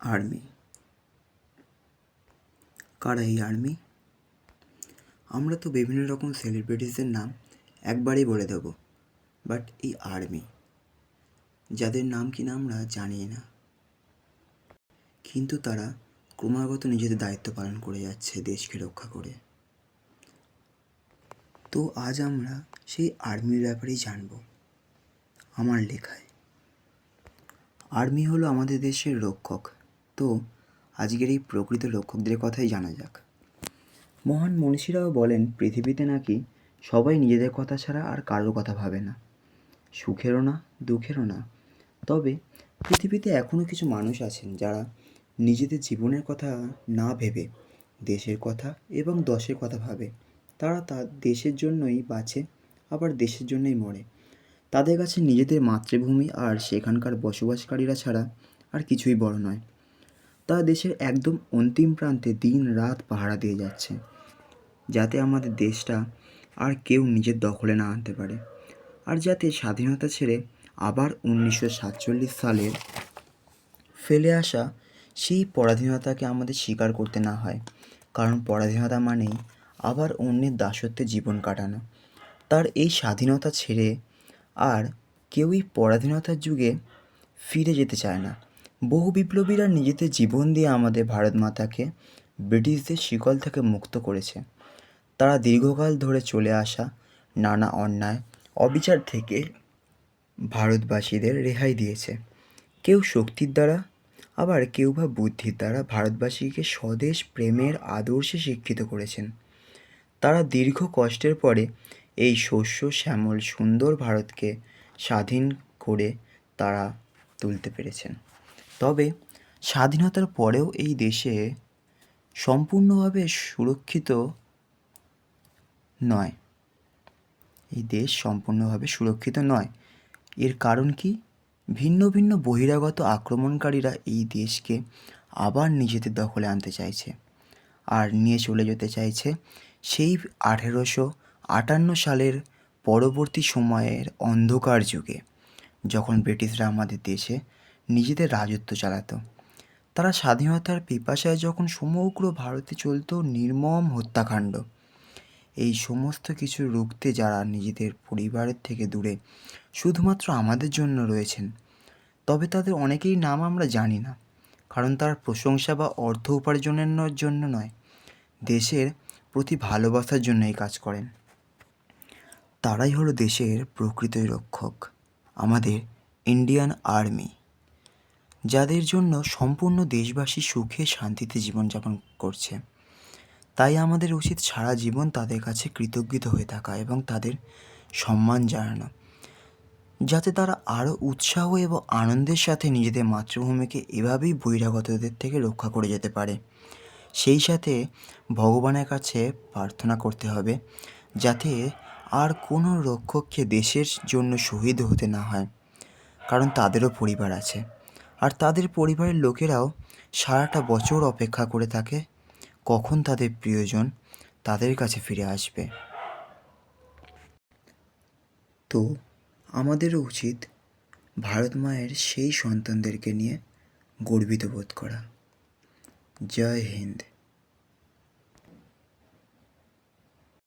Army. কারা এই army? আমরা তো বিভিন্ন রকম সেলিব্রিটিসদের নাম একবারেই বলে দেবো, বাট এই আর্মি, যাদের নাম কিনা আমরা জানি না, কিন্তু তারা ক্রমাগত নিজেদের দায়িত্ব পালন করে যাচ্ছে দেশকে রক্ষা করে। তো আজ আমরা সেই আর্মির ব্যাপারেই জানব আমার লেখায়। আর্মি হলো আমাদের দেশের রক্ষক। তো আজকের এই প্রকৃত রক্ষকদের কথাই জানা যাক। মহান মনীষীরাও বলেন পৃথিবীতে নাকি সবাই নিজেদের কথা ছাড়া আর কারোর কথা ভাবে না, সুখেরও না দুঃখেরও না। তবে পৃথিবীতে এখনও কিছু মানুষ আছেন যারা নিজেদের জীবনের কথা না ভেবে দেশের কথা এবং দশের কথা ভাবে। তারা তার দেশের জন্যই বাঁচে, আবার দেশের জন্যই মরে। তাদের কাছে নিজেদের মাতৃভূমি আর সেখানকার বসবাসকারীরা ছাড়া আর কিছুই বড় নয়। তারা দেশের একদম অন্তিম প্রান্তে দিন রাত পাহারা দিয়ে যাচ্ছে, যাতে আমাদের দেশটা আর কেউ নিজের দখলে না আনতে পারে, আর যাতে স্বাধীনতা ছেড়ে আবার 1947 সালের ফেলে আসা সেই পরাধীনতাকে আমাদের স্বীকার করতে না হয়। কারণ পরাধীনতা মানেই আবার অন্যের দাসত্বে জীবন কাটানো। তার এই স্বাধীনতা ছেড়ে আর কেউই পরাধীনতার যুগে ফিরে যেতে চায় না। বহু বিপ্লবীরা নিজেদের জীবন দিয়ে আমাদের ভারত মাতাকে ব্রিটিশদের শিকল থেকে মুক্ত করেছে। তারা দীর্ঘকাল ধরে চলে আসা নানা অন্যায় অবিচার থেকে ভারতবাসীদের রেহাই দিয়েছে। কেউ শক্তির দ্বারা, আবার কেউ বা বুদ্ধির দ্বারা ভারতবাসীকে স্বদেশ প্রেমের আদর্শে শিক্ষিত করেছেন। তারা দীর্ঘ কষ্টের পরে এই শস্য শ্যামল সুন্দর ভারতকে স্বাধীন করে তারা তুলতে পেরেছেন। তবে স্বাধীনতার পরেও এই দেশে সম্পূর্ণভাবে সুরক্ষিত নয়। এই দেশ সম্পূর্ণভাবে সুরক্ষিত নয়। এর কারণ কি? ভিন্ন ভিন্ন বহিরাগত আক্রমণকারীরা এই দেশকে আবার নিজেদের দখলে আনতে চাইছে আর নিয়ে চলে যেতে চাইছে সেই 1858 সালের পরবর্তী সময়ের অন্ধকার যুগে, যখন ব্রিটিশরা আমাদের দেশে নিজেদের রাজত্ব চালাতো। তারা স্বাধীনতার পিপাসায় যখন সমগ্র ভারতে চলতো নির্মম হত্যাকাণ্ড, এই সমস্ত কিছু রুখতে যারা নিজেদের পরিবারের থেকে দূরে শুধুমাত্র আমাদের জন্য রয়েছেন, তবে তাদের অনেকেই নাম আমরা জানি না, কারণ তারা প্রশংসা বা অর্থ উপার্জনের জন্য নয়, দেশের প্রতি ভালোবাসার জন্য এই কাজ করেন। তারাই হলো দেশের প্রকৃত রক্ষক, আমাদের ইন্ডিয়ান আর্মি, যাদের জন্য সম্পূর্ণ দেশবাসী সুখে শান্তিতে জীবনযাপন করছে। তাই আমাদের উচিত সারা জীবন তাদের কাছে কৃতজ্ঞ হয়ে থাকা এবং তাদের সম্মান জানানো, যাতে তারা আরও উৎসাহ এবং আনন্দের সাথে নিজেদের মাতৃভূমিকে এভাবেই বহিরাগতদের থেকে রক্ষা করে যেতে পারে। সেই সাথে ভগবানের কাছে প্রার্থনা করতে হবে যাতে আর কোনো রক্ষককে দেশের জন্য শহীদ হতে না হয়, কারণ তাদেরও পরিবার আছে, আর তাদের পরিবারের লোকেরাও সারাটা বছর অপেক্ষা করে থাকে কখন তাদের প্রিয়জন তাদের কাছে ফিরে আসবে। তো আমাদেরও উচিত ভারত মায়ের সেই সন্তানদেরকে নিয়ে গর্বিত বোধ করা। জয় হিন্দ।